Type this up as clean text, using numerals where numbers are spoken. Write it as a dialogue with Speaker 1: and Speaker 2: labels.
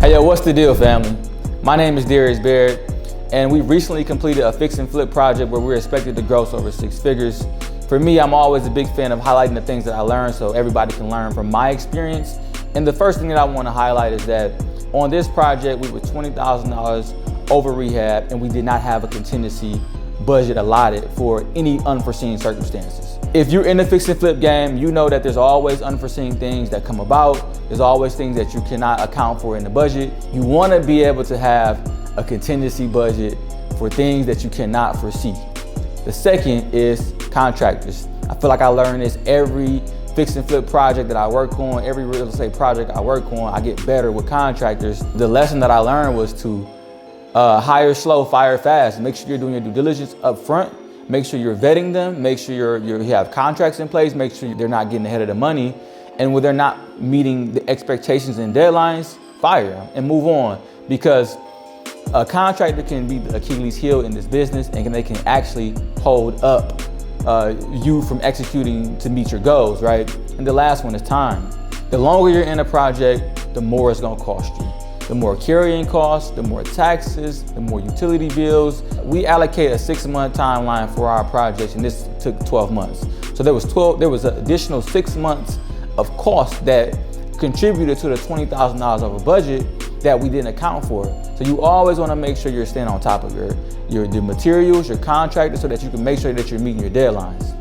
Speaker 1: Hey yo, what's the deal, family? My name is Darius Baird, and we recently completed a fix and flip project where we're expected to gross over 6 figures. For me, I'm always a big fan of highlighting the things that I learned so everybody can learn from my experience. And the first thing that I want to highlight is that on this project, we were $20,000 over rehab, and we did not have a contingency budget allotted for any unforeseen circumstances. If you're in the fix and flip game, you know that there's always unforeseen things that come about. There's always things that you cannot account for in the budget. You want to be able to have a contingency budget for things that you cannot foresee. The second is contractors. I feel like I learned this every fix and flip project that I work on, every real estate project I work on, I get better with contractors. The lesson that I learned was to hire slow, fire fast. Make sure you're doing your due diligence up front. Make sure you're vetting them. Make sure you have contracts in place. Make sure they're not getting ahead of the money. And when they're not meeting the expectations and deadlines, fire them and move on. Because a contractor can be the Achilles heel in this business, and they can actually hold up you from executing to meet your goals, right? And the last one is time. The longer you're in a project, the more it's gonna cost you. The more carrying costs, the more taxes, the more utility bills. We allocate a 6-month timeline for our projects, and this took 12 months. So there was an additional 6 months of cost that contributed to the $20,000 over budget that we didn't account for. So you always want to make sure you're staying on top of your materials, your contractors, so that you can make sure that you're meeting your deadlines.